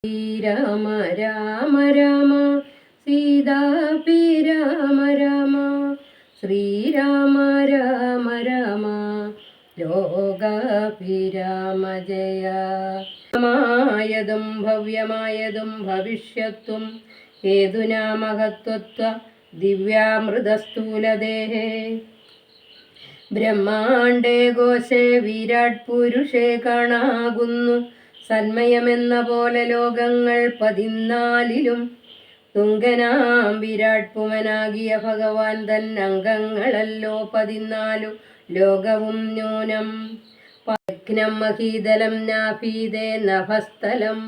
ശ്രീരാമ രാമ രാമ സീതാപി രാമ രാമ ശ്രീരാമ രാമ രാമ ലോകാപി രാമ ജയ. മായതും ഭവ്യമായതും ഭവിഷ്യത്തും ഹേതുനാ മഹത്വത്വ ദിവ്യാമൃതസ്ഥൂലദേഹേ ബ്രഹ്മാണ്ടേ കോശേ വിരാട് പുരുഷേ കാണാകുന്നു സന്മയമെന്ന പോലെ ലോകങ്ങൾ 14 തുങ്കനാം വിരാട് പുമനാകിയ ഭഗവാൻ തൻ അംഗങ്ങളല്ലോ 14 ലോകവും ന്യൂനം. യജ്ഞം മഹീതലം നാഭീതേ നഭസ്ഥലം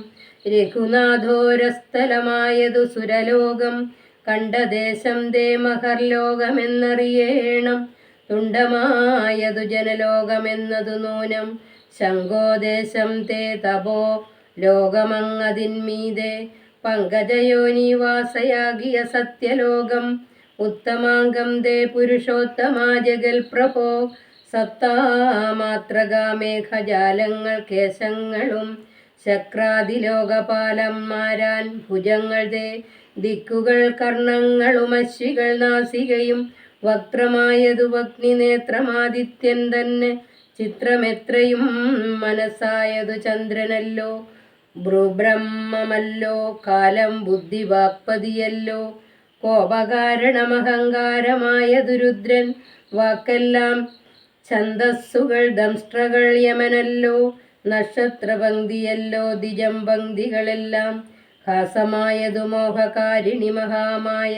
രഘുനാഥോരസ്ഥലമായതു സുരലോകം കണ്ടദേശം ദേ മഹർലോകമെന്നറിയേണം. തുണ്ടമായതു ജനലോകമെന്നതു നൂനം ശങ്കോദേശം തേ തപോ ലോകമങ്ങതിന്മീതെ പങ്കജയോനിവാസയാകിയ സത്യലോകം ഉത്തമാംഗം തേ പുരുഷോത്തമാ ജഗൽ പ്രഭോ സത്താമാത്രകാമേഘജാലങ്ങൾ കേശങ്ങളും ശക്രാദിലോകപാലന്മാരാൻ ഭുജങ്ങൾ തേ ദിക്കുകൾ കർണങ്ങളും അശ്വികൾ നാസികയും വക്രമായതു അഗ്നിനേത്രമാദിത്യൻ തന്നെ ചിത്രമെത്രയും മനസ്സായതു ചന്ദ്രനല്ലോ ഭ്രൂബ്രഹ്മമല്ലോ കാലം ബുദ്ധി വാക്പതിയല്ലോ കോപകാരണമഹങ്കാരമായതു രുദ്രൻ വാക്കെല്ലാം ഛന്ദസ്സുകൾ ദംഷ്ട്രകൾ യമനല്ലോ നക്ഷത്രപംക്തിയല്ലോ ദ്വിജം പംക്തികളെല്ലാം ഹാസമായതു മോഹകാരിണി മഹാമായ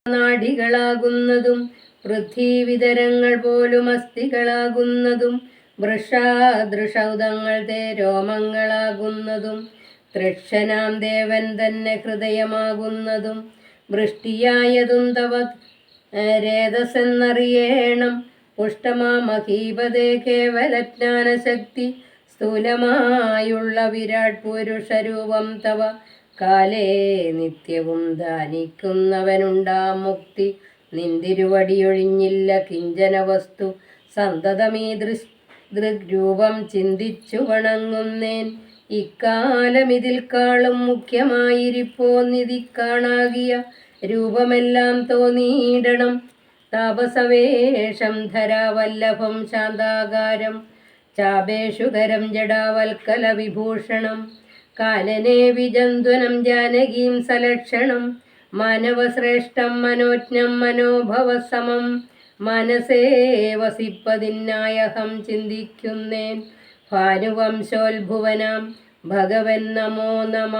നാഡികളാകുന്നതും പൃഥ്വീവിതരങ്ങൾ പോലും അസ്ഥികളാകുന്നതും വൃഷാദൃഷൗതങ്ങൾ തേ രോമങ്ങളാകുന്നതും തൃക്ഷനാം ദേവൻ തന്നെ ഹൃദയമാകുന്നതും വൃഷ്ടിയായതും തവ രേതസെന്നറിയേണം. പുഷ്ടമാമഹീപതേ കേവലജ്ഞാനശക്തി സ്ഥൂലമായുള്ള വിരാട് പുരുഷരൂപം തവ കാലേ നിത്യവും ധാനിക്കുന്നവനുണ്ടാം മുക്തി നിന്തിരുവടിയൊഴിഞ്ഞില്ല കിഞ്ചന വസ്തു സന്തതമീ ദൃഗ്രൂപം ചിന്തിച്ചു വണങ്ങുന്നേൻ ഇക്കാലമിതിൽ കാളും മുഖ്യമായിരിപ്പോന്നിതി കാണാകിയ രൂപമെല്ലാം തോന്നിയിടണം. താപസവേഷം ധരാവല്ലഭം ശാന്താകാരം ചാപേഷുകരം ജടാവൽക്കല വിഭൂഷണം കാനനെ വിജന്ത്വനം ജാനകീം സലക്ഷണം മാനവശ്രേഷ്ഠം മനോജ്ഞം മനോഭവസമം മനസേ വസിപ്പതിനായഹം ചിന്തിക്കുന്നേൻ ഭാനുവംശോത്ഭുവനാം ഭഗവൻ നമോ നമ.